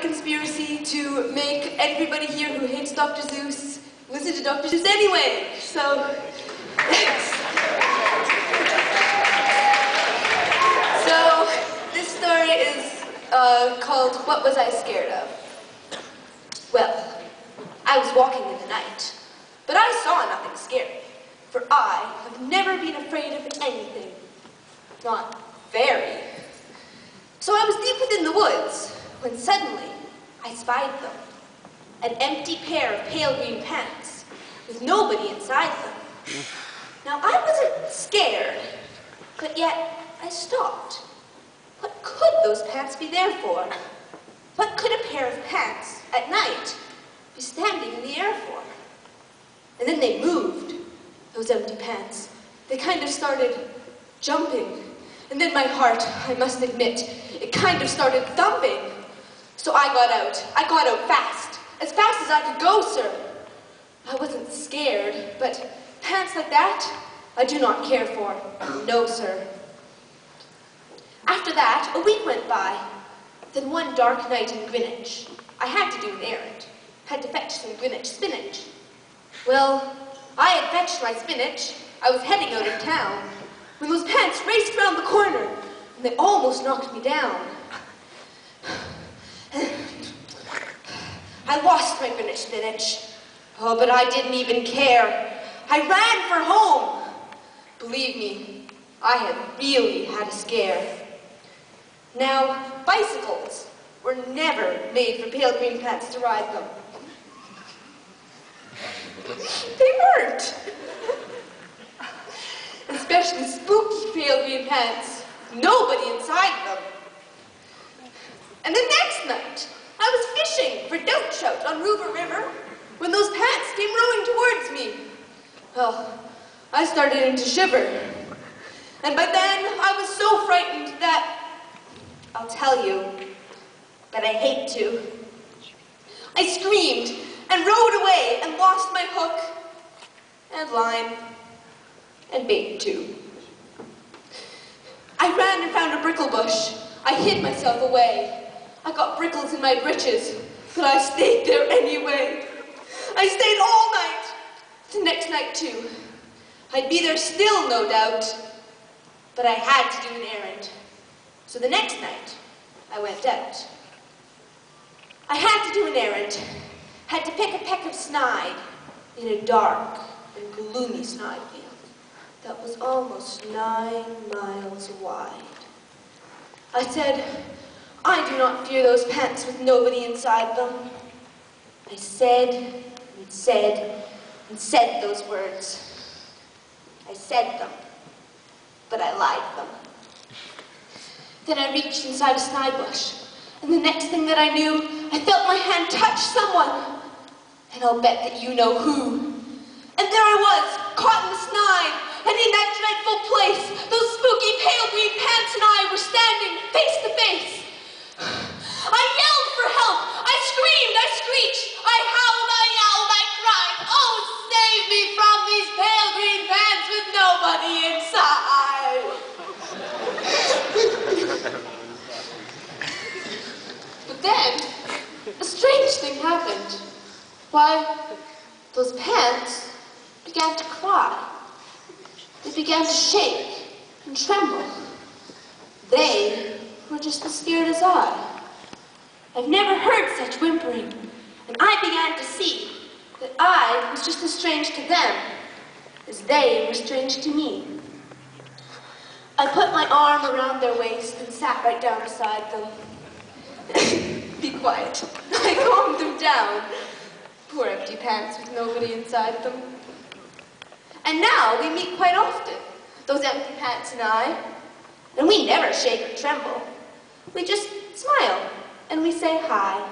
conspiracy to make everybody here who hates Dr. Seuss listen to Dr. Seuss anyway. So, so this story is called What Was I Scared Of? Well, I was walking in the night, but I saw nothing scary, for I have never been afraid of anything. Not very. So I was deep within the woods, when suddenly I spied them. An empty pair of pale green pants, with nobody inside them. Now I wasn't scared, but yet I stopped. What could those pants be there for? What could a pair of pants at night be standing in the air for? And then they moved, those empty pants. They kind of started jumping. And then my heart, I must admit, it kind of started thumping. So I got out. I got out fast as I could go, sir. I wasn't scared, but pants like that, I do not care for. No, sir. After that, a week went by. Then one dark night in Greenwich, I had to do an errand. Had to fetch some Greenwich spinach. Well, I had fetched my spinach. I was heading out of town when those pants raced around the corner, and they almost knocked me down. I lost my Greenwich spinach. Oh, but I didn't even care. I ran for home. Believe me, I had really had a scare. Now, bicycles were never made for pale green pants to ride them. They weren't. Especially spooky pale green pants. Nobody inside them. And the next night, I was fishing for dout trout on Ruver River when those pants came rowing towards me. Well, I started to shiver. And by then, I was so frightened that, I'll tell you, but I hate to. I screamed and rowed away and lost my hook and line and bait too. I ran and found a brickle bush. I hid myself away. I got brickles in my breeches, but I stayed there anyway. I stayed all night. The next night too. I'd be there still, no doubt, but I had to do an errand. So the next night, I went out. I had to do an errand. Had to pick a peck of snide in a dark and gloomy snide field that was almost 9 miles wide. I said, I do not fear those pants with nobody inside them. I said and said and said those words. I said them, but I lied them. Then I reached inside a snide bush, and the next thing that I knew, I felt my hand touch someone. And I'll bet that you know who. And there I was, caught in the snide, and in that dreadful place, those spooky pale green pants and I were standing face to face. I yelled for help, I screamed, I screeched, I howled, I yowled, I cried, oh, save me from these pale green pants with nobody inside. But then, a strange thing happened. Why, those pants began to cry. They began to shake and tremble. They were just as scared as I. I've never heard such whimpering, and I began to see that I was just as strange to them as they were strange to me. I put my arm around their waist and sat right down beside them. Be quiet. I calmed them down. Poor empty pants with nobody inside them. And now we meet quite often, those empty pants and I. And we never shake or tremble. We just smile and we say hi.